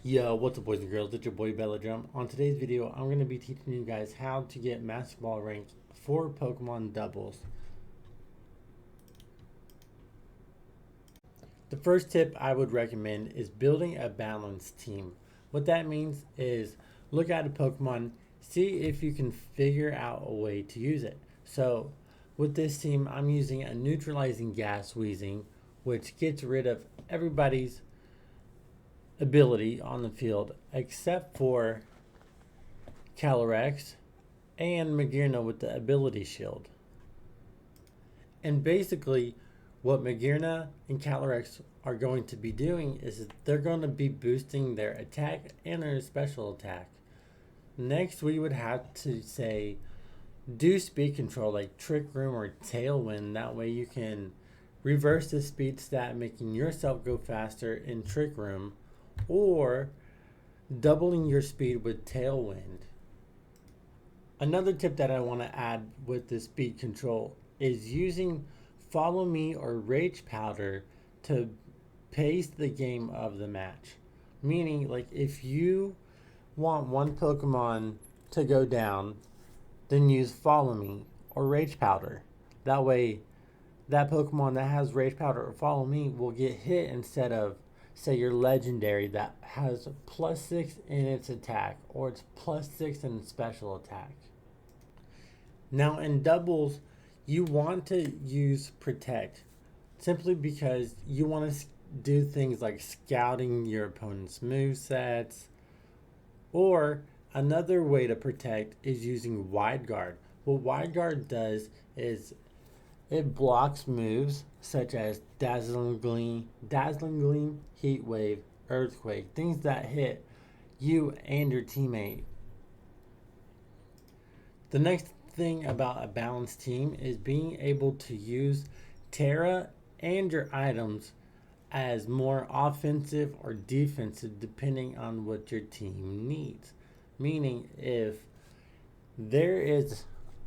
Yo, what's up boys and girls, it's your boy BellyDrum. On today's video, I'm going to be teaching you guys how to get Masterball rank for Pokemon doubles. The first tip I would recommend is building a balanced team. What that means is look at a Pokemon, see if you can figure out a way to use it. So with this team, I'm using a neutralizing gas wheezing, which gets rid of everybody's ability on the field except for Calyrex and Magearna with the ability shield. And basically what Magearna and Calyrex are going to be doing is they're going to be boosting their attack and their special attack. Next we would have to say do speed control like Trick Room or Tailwind. That way you can reverse the speed stat, making yourself go faster in Trick Room, or doubling your speed with Tailwind. Another tip that I want to add with the speed control is using Follow Me or Rage Powder to pace the game of the match. Meaning, like, if you want one Pokemon to go down, then use Follow Me or Rage Powder. That way, that Pokemon that has Rage Powder or Follow Me will get hit instead of, say, your legendary that has +6 in its attack or it's +6 in special attack. Now in doubles, you want to use Protect simply because you want to do things like scouting your opponent's movesets, or another way to protect is using Wide Guard. What Wide Guard does is it blocks moves such as Dazzling Gleam, Heat Wave, Earthquake, things that hit you and your teammate. The next thing about a balanced team is being able to use Terra and your items as more offensive or defensive depending on what your team needs. Meaning if there is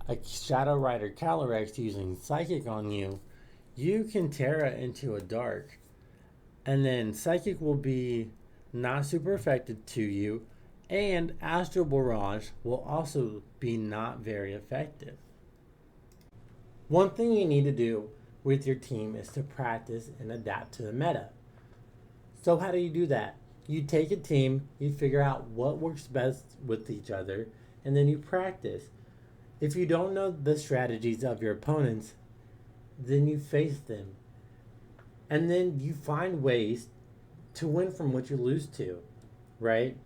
a Shadow Rider Calyrex using Psychic on you, you can Terra into a Dark, and then Psychic will be not super effective to you, and Astral Barrage will also be not very effective. One thing you need to do with your team is to practice and adapt to the meta. So how do you do that? You take a team, you figure out what works best with each other, and then you practice. If you don't know the strategies of your opponents, then you face them. And then you find ways to win from what you lose to, right?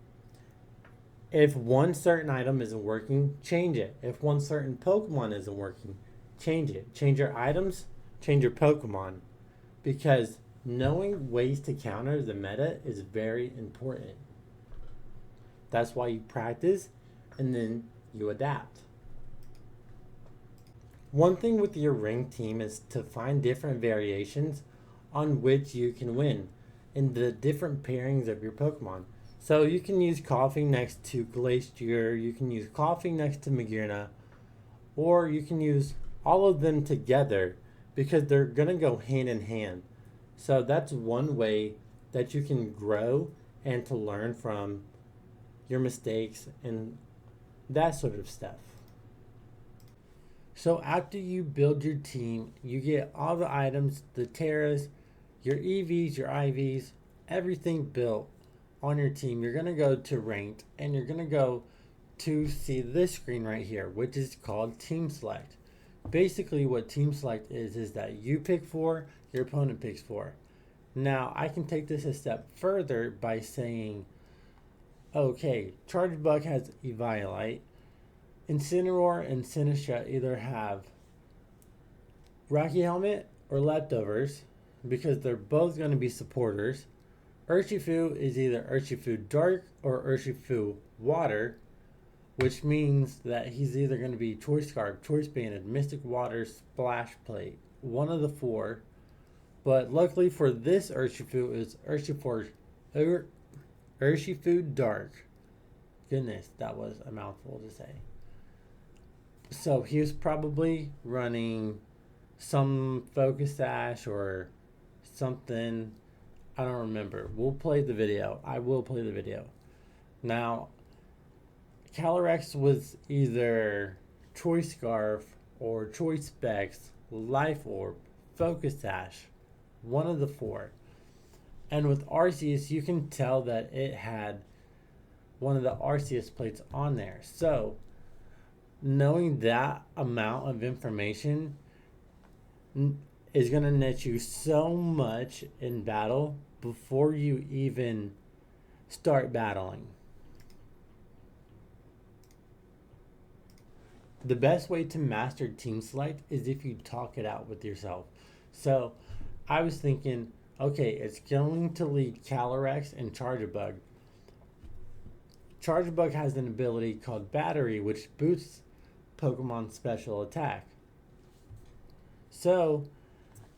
If one certain item isn't working, change it. If one certain Pokemon isn't working, change it. Change your items, change your Pokemon. Because knowing ways to counter the meta is very important. That's why you practice and then you adapt. One thing with your ranked team is to find different variations on which you can win in the different pairings of your Pokemon. So you can use Coughing next to Glacier, you can use Coughing next to Magearna, or you can use all of them together because they're going to go hand in hand. So that's one way that you can grow and to learn from your mistakes and that sort of stuff. So after you build your team, you get all the items, the Terras, your EVs, your IVs, everything built on your team. You're going to go to ranked and you're going to go to see this screen right here, which is called Team Select. Basically what Team Select is that you pick 4, your opponent picks 4. Now I can take this a step further by saying, okay, Chargebuck has Eviolite, Incineroar and Sinistcha either have Rocky Helmet or Leftovers because they're both going to be supporters. Urshifu is either Urshifu Dark or Urshifu Water, which means that he's either going to be Choice Scarf, Choice Banded, Mystic Water, Splash Plate, one of the 4. But luckily for this Urshifu is Urshifu Dark. Goodness, that was a mouthful to say. So he was probably running some Focus Sash or something I don't remember. We'll play the video. I will play the video. Now, Calyrex was either Choice Scarf or Choice Specs, Life Orb, Focus Sash, one of the four. And with Arceus, you can tell that it had one of the Arceus plates on there. So, knowing that amount of information is going to net you so much in battle before you even start battling. The best way to master team select is if you talk it out with yourself. So I was thinking, okay, it's going to lead Calyrex and Charjabug. Charjabug has an ability called Battery, which boosts Pokemon's special attack. So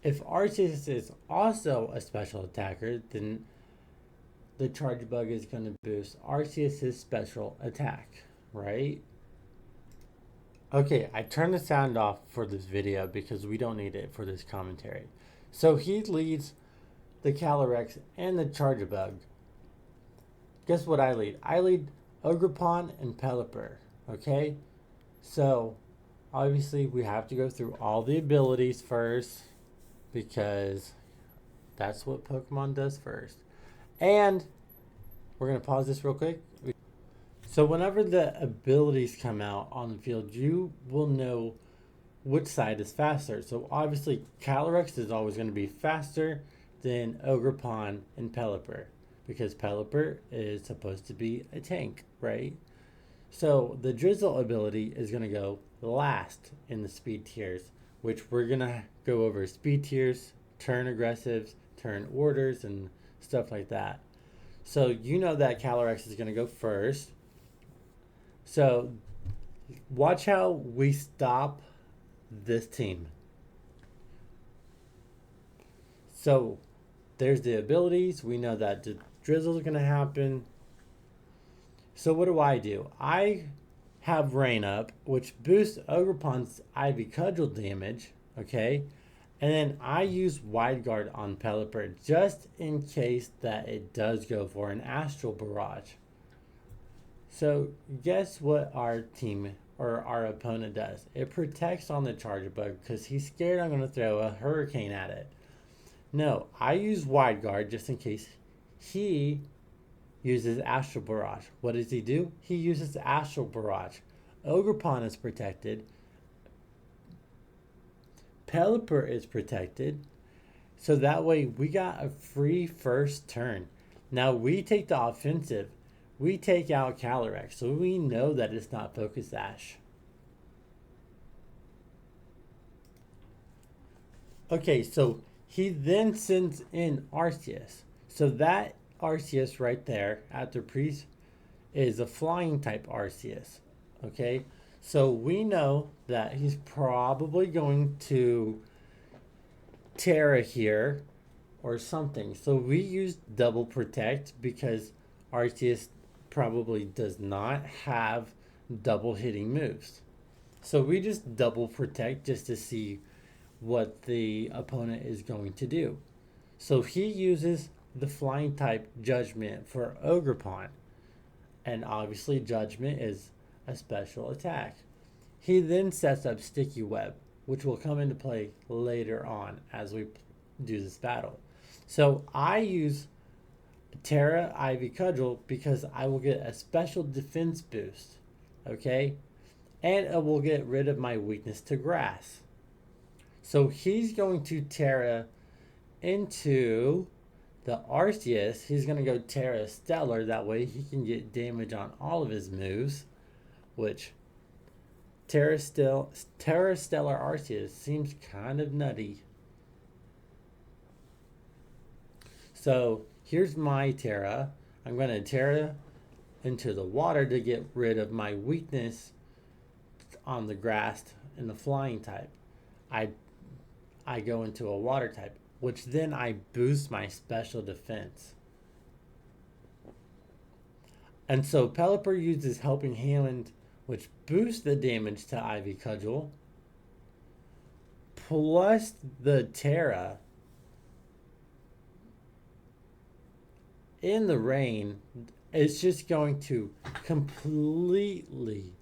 if Arceus is also a special attacker, then the Charjabug is going to boost Arceus' special attack, right? Okay, I turned the sound off for this video because we don't need it for this commentary. So he leads the Calyrex and the Charjabug. Guess what I lead? I lead Ogerpon and Pelipper, okay? So, obviously we have to go through all the abilities first because that's what Pokemon does first. And we're going to pause this real quick. So whenever the abilities come out on the field, you will know which side is faster. So obviously Calyrex is always going to be faster than Ogerpon and Pelipper because Pelipper is supposed to be a tank, right? So the Drizzle ability is going to go last in the speed tiers, which we're going to go over speed tiers, turn aggressives, turn orders, and stuff like that. So you know that Calyrex is going to go first. So watch how we stop this team. So there's the abilities. We know that the drizzle is going to happen. So what do? I have Rain Up, which boosts Ogerpon's Ivy Cudgel damage, okay? And then I use Wide Guard on Pelipper just in case that it does go for an Astral Barrage. So guess what our team or our opponent does? It protects on the Charjabug because he's scared I'm going to throw a Hurricane at it. No, I use Wide Guard just in case he uses Astral Barrage. What does he do? He uses Astral Barrage. Ogerpon is protected. Pelipper is protected. So that way we got a free first turn. Now we take the offensive. We take out Calyrex, so we know that it's not Focus Sash. Okay, so he then sends in Arceus. So that Arceus right there at the priest is a flying type Arceus. Okay, so we know that he's probably going to Terra here or something. So we use Double Protect because Arceus probably does not have double hitting moves. So we just double protect just to see what the opponent is going to do. So he uses the flying type Judgment for Ogerpon. And obviously Judgment is a special attack. He then sets up Sticky Web, which will come into play later on as we do this battle. So I use Terra Ivy Cudgel because I will get a special defense boost, okay? And it will get rid of my weakness to grass. So he's going to Terra into the Arceus. He's going to go Terra Stellar. That way he can get damage on all of his moves, which Terra Stellar Arceus seems kind of nutty. So here's my Terra. I'm going to Terra into the water to get rid of my weakness on the grass and the flying type. I go into a water type, which then I boost my special defense. And so Pelipper uses Helping Hand, which boosts the damage to Ivy Cudgel, plus the Terra. in the rain, it's just going to completely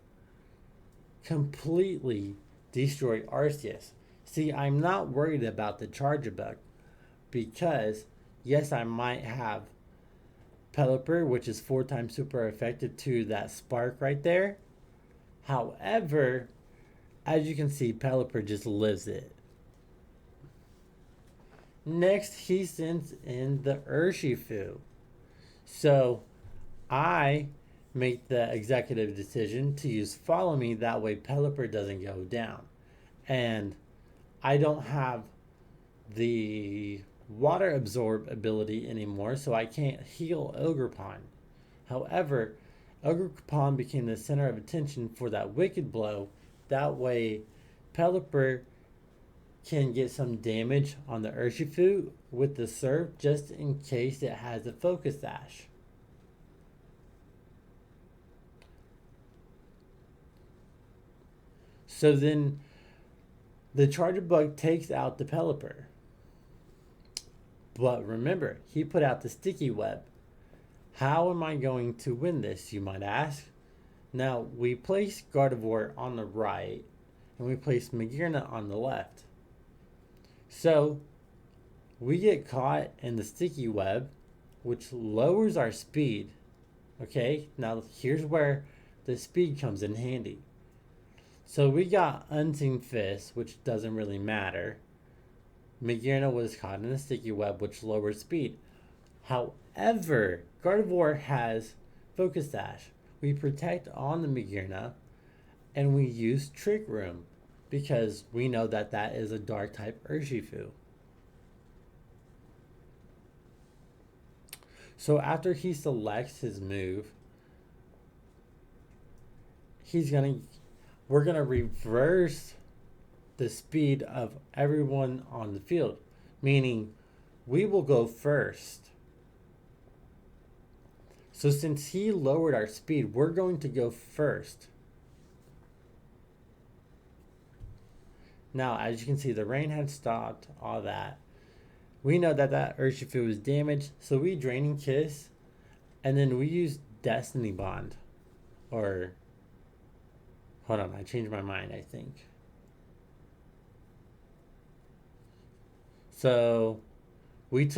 destroy Arceus. See, I'm not worried about the Charger Bug because, yes, I might have Pelipper, which is 4 times super effective to that Spark right there. However, as you can see, Pelipper just lives it. Next, he sends in the Urshifu. So, I make the executive decision to use Follow Me. That way, Pelipper doesn't go down. And I don't have the Water Absorb ability anymore, so I can't heal Ogerpon. However, Ogerpon became the center of attention for that Wicked Blow. That way, Pelipper can get some damage on the Urshifu with the Surf just in case it has a Focus Sash. So then the Charger Bug takes out the Pelipper. But remember, he put out the Sticky Web. How am I going to win this, you might ask? Now, we place Gardevoir on the right, and we place Magearna on the left. So, we get caught in the Sticky Web, which lowers our speed. Okay, now here's where the speed comes in handy. So we got Unseen Fist, which doesn't really matter. Magearna was caught in a Sticky Web, which lowers speed. However, Gardevoir has Focus Sash. We protect on the Magearna, and we use Trick Room, because we know that that is a Dark-type Urshifu. So after he selects his move, we're gonna reverse the speed of everyone on the field, meaning we will go first. So since he lowered our speed, we're going to go first. Now, as you can see, the rain had stopped, all that. We know that that Urshifu was damaged, so we Draining Kiss, and then we use Destiny Bond. Or, hold on, I changed my mind, I think. So, we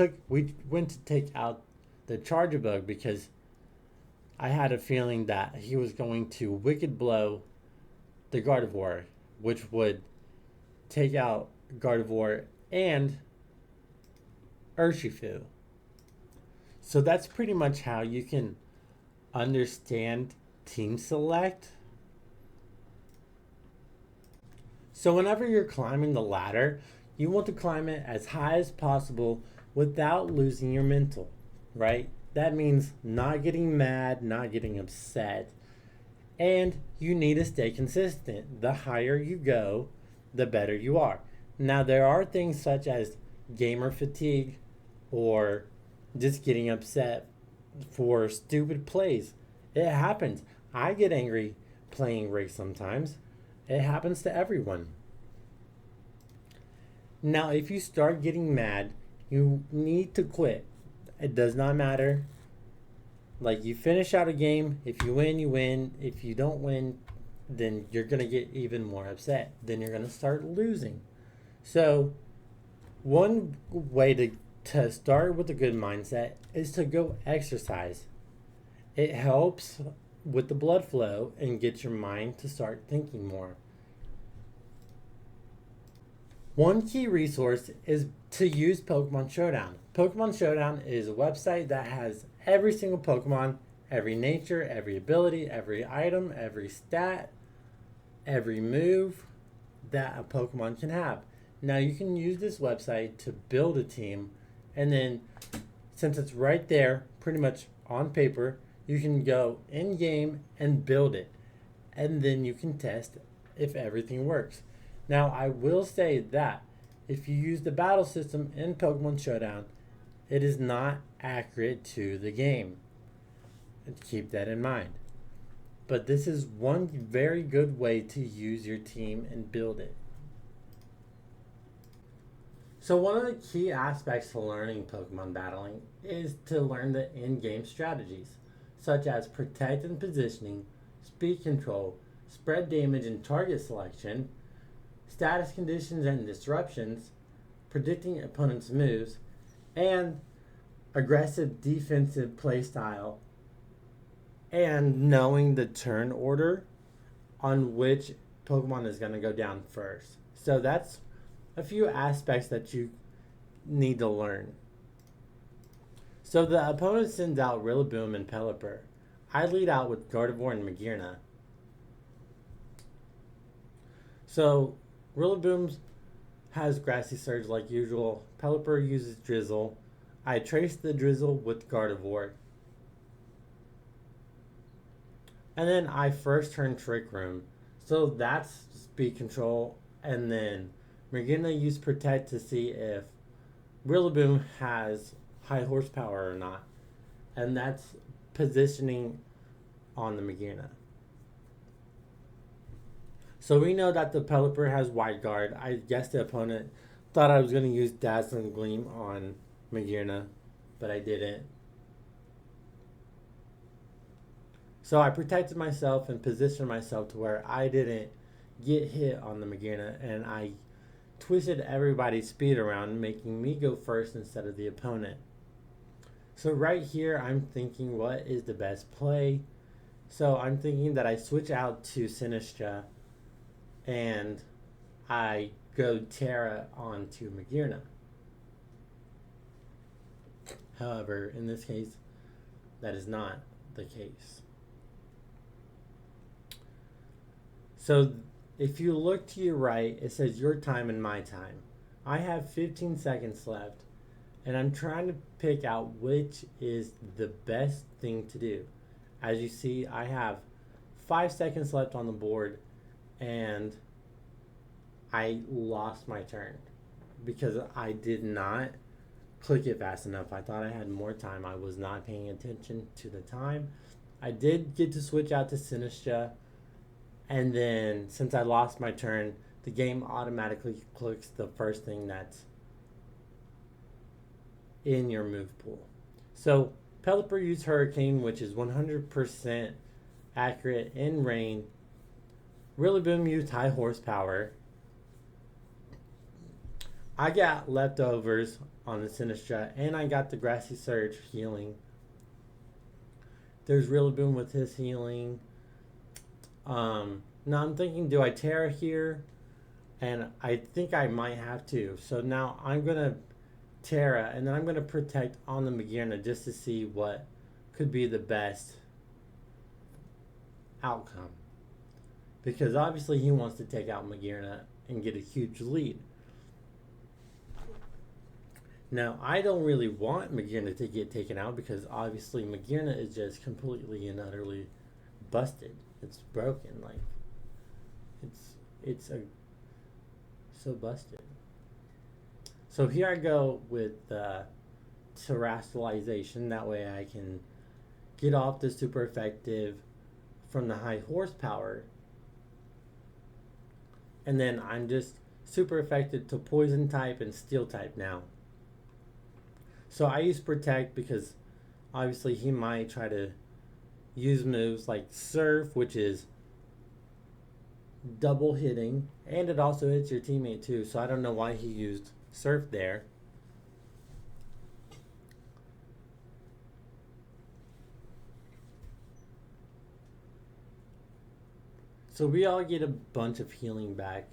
went to take out the Charger Bug because I had a feeling that he was going to Wicked Blow the Gardevoir, which would take out Gardevoir and Urshifu. So that's pretty much how you can understand Team Select. So whenever you're climbing the ladder, you want to climb it as high as possible without losing your mental, right? That means not getting mad, not getting upset, and you need to stay consistent. The higher you go, the better you are. Now, there are things such as gamer fatigue or just getting upset for stupid plays. It happens. I get angry playing race sometimes. It happens to everyone. Now, if you start getting mad, you need to quit. It does not matter. Like, you finish out a game. If you win, you win. If you don't win, then you're going to get even more upset. Then you're going to start losing. So, one way to start with a good mindset is to go exercise. It helps with the blood flow and gets your mind to start thinking more. One key resource is to use Pokemon Showdown. Pokemon Showdown is a website that has every single Pokemon, every nature, every ability, every item, every stat, every move that a Pokemon can have. Now you can use this website to build a team, and then since it's right there, pretty much on paper, you can go in game and build it, and then you can test if everything works. Now, I will say that if you use the battle system in Pokemon Showdown, it is not accurate to the game. And keep that in mind. But this is one very good way to use your team and build it. So one of the key aspects to learning Pokemon battling is to learn the in-game strategies, such as protect and positioning, speed control, spread damage and target selection, status conditions and disruptions, predicting opponents' moves, and aggressive defensive playstyle, and knowing the turn order on which Pokemon is going to go down first. So that's a few aspects that you need to learn. So the opponent sends out Rillaboom and Pelipper. I lead out with Gardevoir and Magearna. So Rillaboom has Grassy Surge like usual. Pelipper uses Drizzle. I trace the Drizzle with Gardevoir. And then I first turn Trick Room. So that's speed control. And then Magearna used Protect to see if Rillaboom has high horsepower or not. And that's positioning on the Magearna. So we know that the Pelipper has Wide Guard. I guess the opponent thought I was going to use Dazzling Gleam on Magearna, but I didn't. So I protected myself and positioned myself to where I didn't get hit on the Magearna, and I twisted everybody's speed around, making me go first instead of the opponent. So right here, I'm thinking, what is the best play? So I'm thinking that I switch out to Sinistcha, and I go Terra onto Magearna. However, in this case, that is not the case. So if you look to your right, it says your time and my time. I have 15 seconds left, and I'm trying to pick out which is the best thing to do. As you see, I have 5 seconds left on the board, and I lost my turn because I did not click it fast enough. I thought I had more time. I was not paying attention to the time. I did get to switch out to Sinistcha, and then since I lost my turn, the game automatically clicks the first thing that's in your move pool. So Pelipper used Hurricane, which is 100% accurate in rain. Rillaboom used high horsepower. I got leftovers on the Sinistcha, and I got the Grassy Surge healing. There's Rillaboom with his healing. Now I'm thinking, do I Terra here? And I think I might have to. So now I'm going to Terra, and then I'm going to Protect on the Magearna just to see what could be the best outcome. Because obviously he wants to take out Magearna and get a huge lead. Now, I don't really want Magearna to get taken out because obviously Magearna is just completely and utterly busted. It's broken, like it's so busted. So here I go with Terastallization. That way I can get off the super effective from the high horsepower, and then I'm just super effective to poison type and steel type now. So I use Protect because obviously he might try to use moves like Surf, which is double hitting, and it also hits your teammate too. So I don't know why he used Surf there. So we all get a bunch of healing back,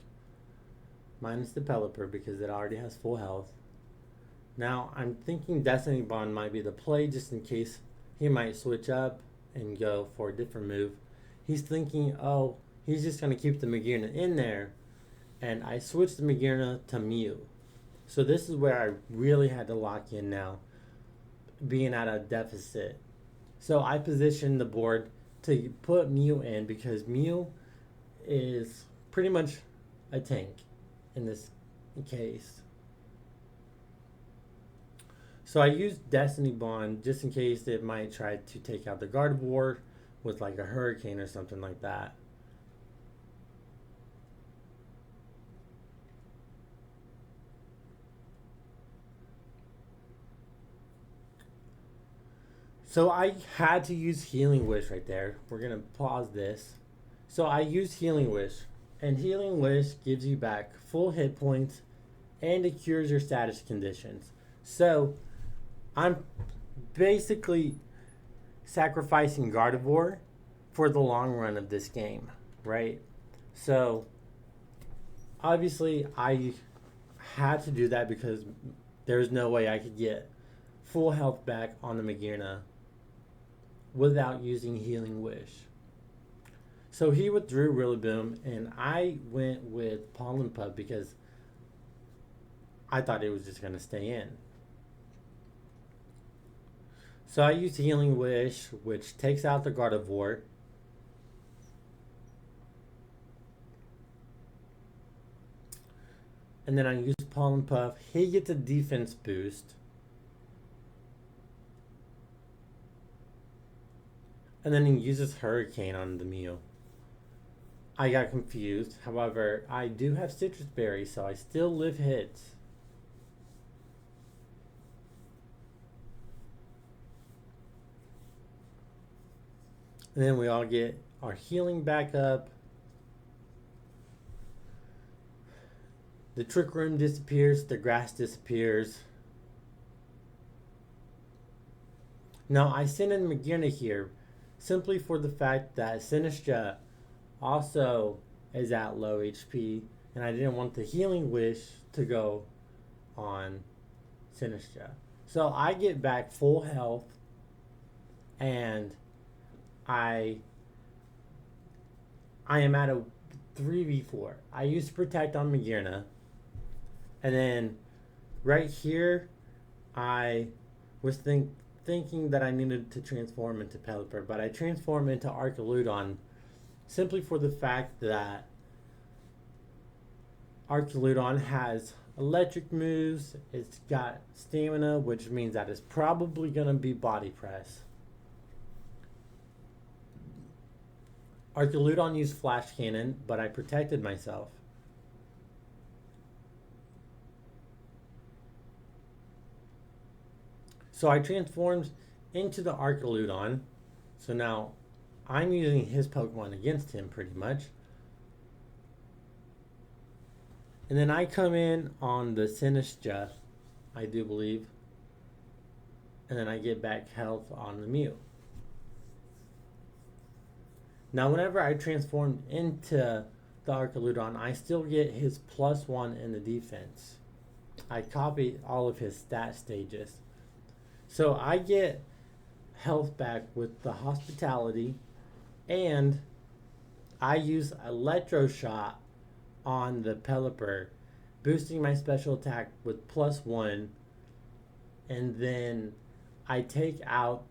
minus the Pelipper because it already has full health. Now I'm thinking Destiny Bond might be the play just in case he might switch up and go for a different move. He's thinking, oh, he's just going to keep the Magearna in there. And I switched the Magearna to Mew. So this is where I really had to lock in now, being at a deficit. So I positioned the board to put Mew in because Mew is pretty much a tank in this case. So I used Destiny Bond just in case it might try to take out the Gardevoir with like a Hurricane or something like that. So I had to use Healing Wish right there. We're going to pause this. So I used Healing Wish. And Healing Wish gives you back full hit points and it cures your status conditions. So I'm basically sacrificing Gardevoir for the long run of this game, right? So obviously I had to do that because there's no way I could get full health back on the Magearna without using Healing Wish. So he withdrew Rillaboom, and I went with Pollen Pup because I thought it was just going to stay in. So I used Healing Wish, which takes out the Gardevoir. And then I used Pollen Puff. He gets a defense boost. And then he uses Hurricane on the Mew. I got confused. However, I do have Citrus Berry, so I still live hits. And then we all get our healing back up. The Trick Room disappears. The grass disappears. Now, I sent in Magearna here simply for the fact that Sinistcha also is at low HP, and I didn't want the Healing Wish to go on Sinistcha. So I get back full health, and I am at a 3v4. I used Protect on Magearna, and then right here, I was thinking that I needed to transform into Pelipper, but I transformed into Archaludon simply for the fact that Archaludon has electric moves, it's got stamina, which means that it's probably going to be Body Press. Archaludon used Flash Cannon, but I protected myself. So I transformed into the Archaludon. So now I'm using his Pokemon against him pretty much. And then I come in on the Sinistcha, I do believe. And then I get back health on the Mew. Now whenever I transformed into the Archaludon, I still get his +1 in the defense. I copy all of his stat stages. So I get health back with the Hospitality, and I use Electroshock on the Pelipper, boosting my special attack with +1, and then I take out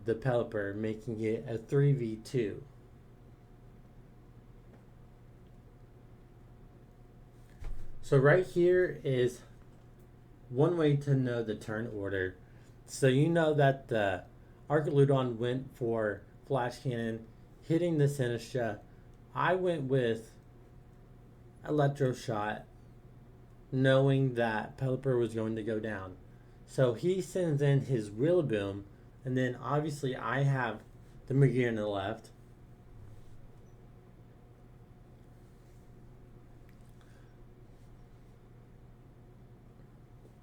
the Pelipper, making it a 3v2. So right here is one way to know the turn order. So you know that the Archaludon went for Flash Cannon, hitting the Sinistcha. I went with Electroshot, knowing that Pelipper was going to go down. So he sends in his Rillaboom, and then obviously I have the Magearna left.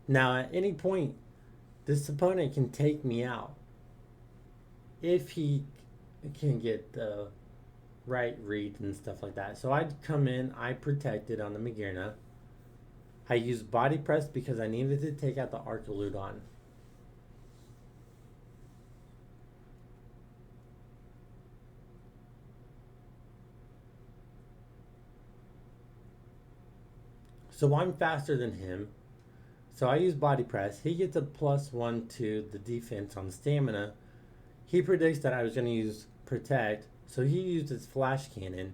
Now at any point, this opponent can take me out if he can get the right read and stuff like that. So I'd come in, I protected on the Magearna. I used Body Press because I needed to take out the Archaludon. So I'm faster than him. So I use Body Press. He gets a +1 to the defense on stamina. He predicts that I was going to use Protect, so he used his Flash Cannon.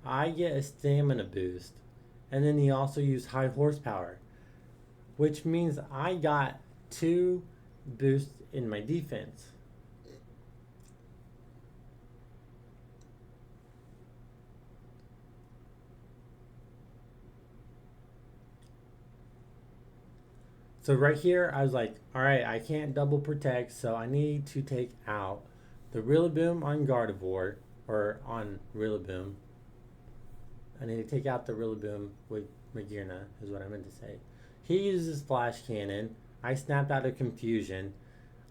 I get a stamina boost, and then he also used High Horsepower, which means I got 2 boosts in my defense. So right here, I was like, all right, I can't double protect, so I need to take out the Rillaboom on Gardevoir, or on Rillaboom. I need to take out the Rillaboom with Magearna, is what I meant to say. He uses Flash Cannon. I snapped out of confusion.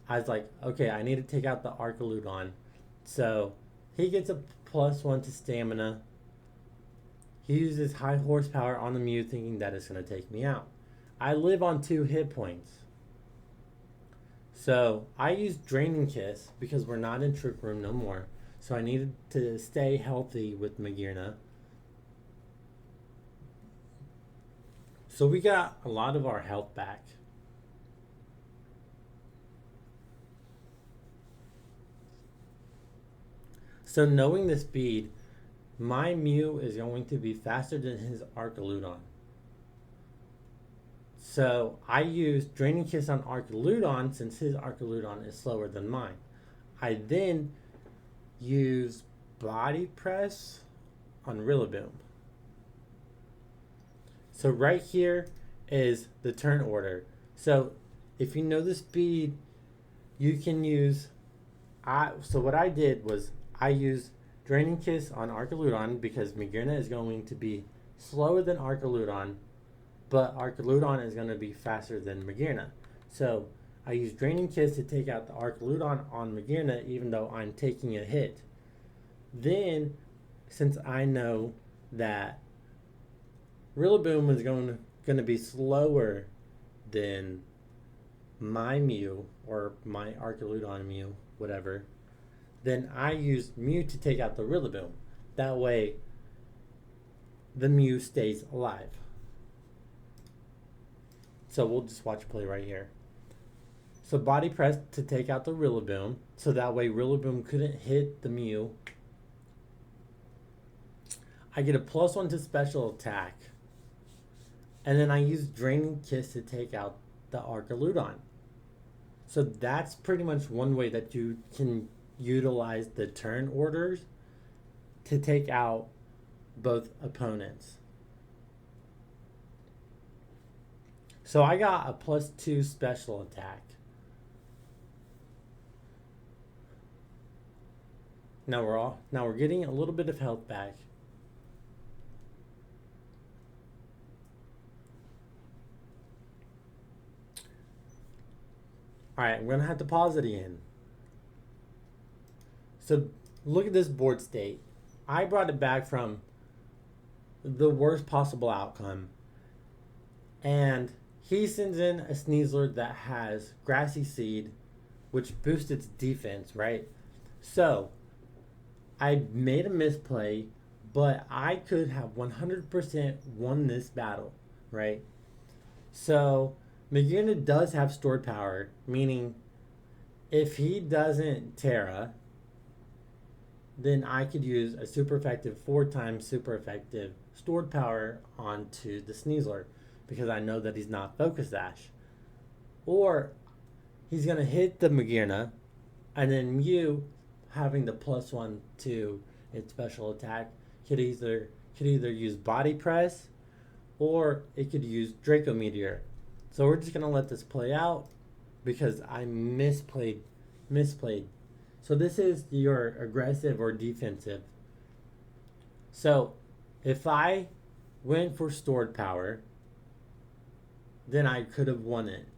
I was like, okay, I need to take out the Arcaludon. So he gets a +1 to stamina. He uses high horsepower on the Mew, thinking that it's going to take me out. I live on 2 hit points. So I used Draining Kiss because we're not in Trick Room no more. So I needed to stay healthy with Magearna. So we got a lot of our health back. So knowing the speed, my Mew is going to be faster than his Arcaludon. So I used Draining Kiss on Arcaludon since his Arcaludon is slower than mine. I then use Body Press on Rillaboom. So right here is the turn order. So if you know the speed, you can use... So what I did was I used Draining Kiss on Arcaludon because Magearna is going to be slower than Arcaludon, but Arcaludon is going to be faster than Magearna. So I use Draining Kiss to take out the Arcaludon on Magearna even though I'm taking a hit. Then, since I know that Rillaboom is going to be slower than my Mew, or my Arcaludon Mew, whatever, then I use Mew to take out the Rillaboom. That way, the Mew stays alive. So we'll just watch play right here. So Body Press to take out the Rillaboom, so that way Rillaboom couldn't hit the Mew. I get a +1 to special attack. And then I use Draining Kiss to take out the Arcaludon. So that's pretty much one way that you can utilize the turn orders to take out both opponents. So I got a +2 special attack. Now we're getting a little bit of health back. Alright, I'm going to have to pause it again. So look at this board state. I brought it back from the worst possible outcome. And he sends in a Sneasler that has Grassy Seed, which boosts its defense, right? So I made a misplay, but I could have 100% won this battle, right? So Magearna does have stored power, meaning if he doesn't Terra, then I could use a super effective 4x super effective stored power onto the Sneasler because I know that he's not Focus Sash. Or he's going to hit the Magearna, and then Mew, having the +1 to its special attack, could either use Body Press or it could use Draco Meteor. So we're just going to let this play out because I misplayed. So this is your aggressive or defensive. So if I went for stored power, then I could have won it.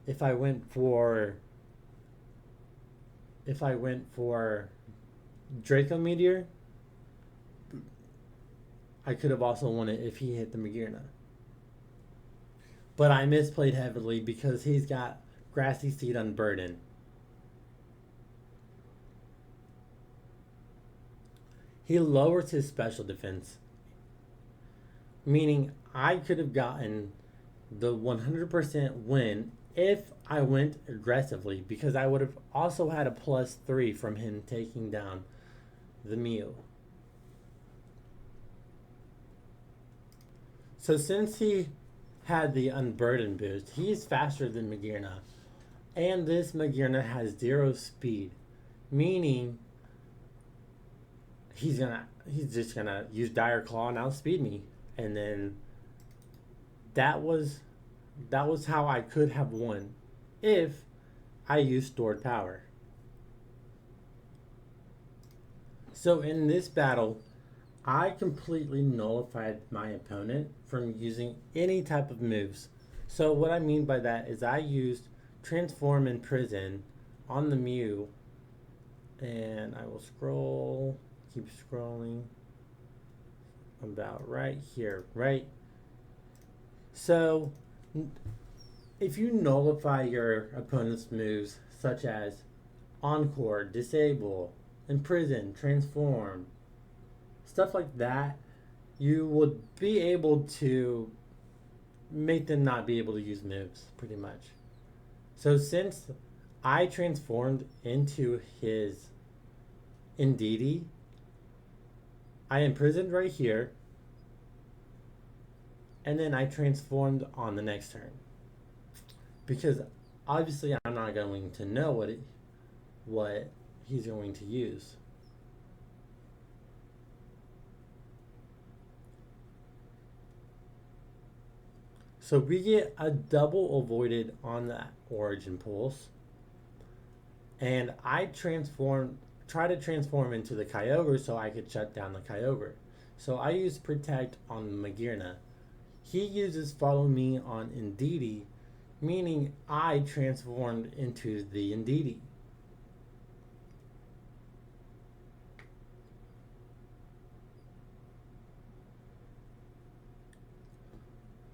If I went for Draco Meteor, I could have also won it if he hit the Magearna. But I misplayed heavily because he's got Grassy Seed Unburden. He lowers his special defense, meaning I could have gotten the 100% win if I went aggressively, because I would have also had a +3 from him taking down the Mew. So since he had the Unburden boost, he's faster than Magearna. And this Magearna has 0 speed, meaning he's just gonna use Dire Claw and outspeed me. And then that was that was how I could have won if I used stored power. So in this battle, I completely nullified my opponent from using any type of moves. So what I mean by that is I used Transform in Prison on the Mew, and I will scroll, keep scrolling, about right here, right? So if you nullify your opponent's moves such as Encore, Disable, Imprison, Transform, stuff like that, you would be able to make them not be able to use moves, pretty much. So since I transformed into his Indeedee, I imprisoned right here, and then I transformed on the next turn. Because obviously I'm not going to know what he's going to use. So we get a double avoided on the Origin Pulse. And I try to transform into the Kyogre so I could shut down the Kyogre. So I use Protect on Magearna. He uses Follow Me on Indeedee, meaning I transformed into the Indeedee.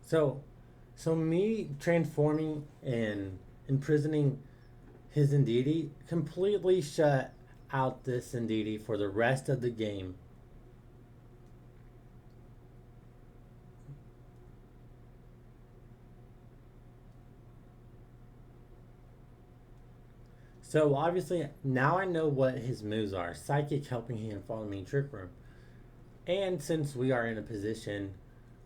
So me transforming and imprisoning his Indeedee completely shut out this Indeedee for the rest of the game. So obviously now I know what his moves are: Psychic, Helping Hand, Follow Me, Trick Room. And since we are in a position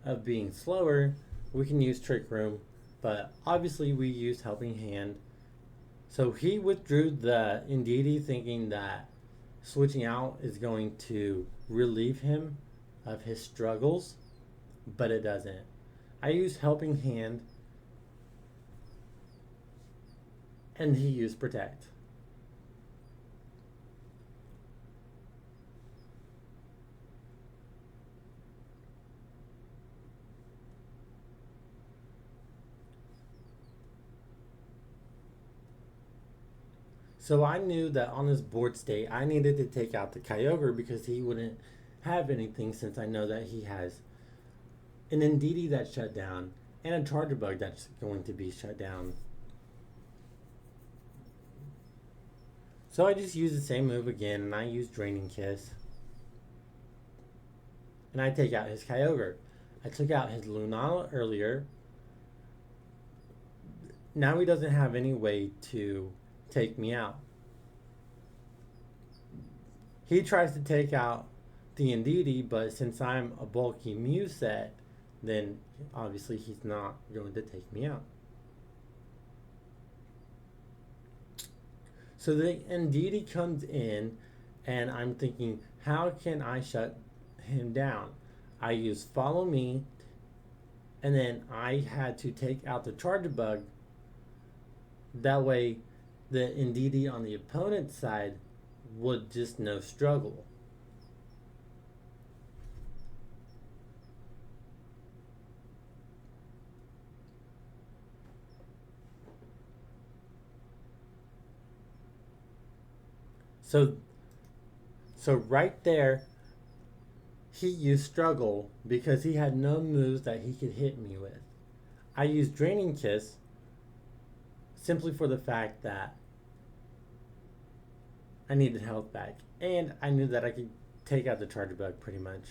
of being slower, we can use Trick Room, but obviously we used Helping Hand. So he withdrew the Indeedee thinking that switching out is going to relieve him of his struggles, but it doesn't. I used Helping Hand, and he used Protect. So I knew that on his board state, I needed to take out the Kyogre because he wouldn't have anything, since I know that he has an Indeedee that's shut down and a Charger Bug that's going to be shut down. So I just use the same move again, and I use Draining Kiss. And I take out his Kyogre. I took out his Lunala earlier. Now he doesn't have any way to take me out. He tries to take out the Indeedee, but since I'm a bulky Mew set, then obviously he's not going to take me out. So the Indeedee comes in, and I'm thinking, how can I shut him down? I use Follow Me, and then I had to take out the Charger Bug. That way the Indeedee on the opponent's side would just no struggle. So right there, he used Struggle because he had no moves that he could hit me with. I used Draining Kiss simply for the fact that I needed health back, and I knew that I could take out the Charger Bug pretty much.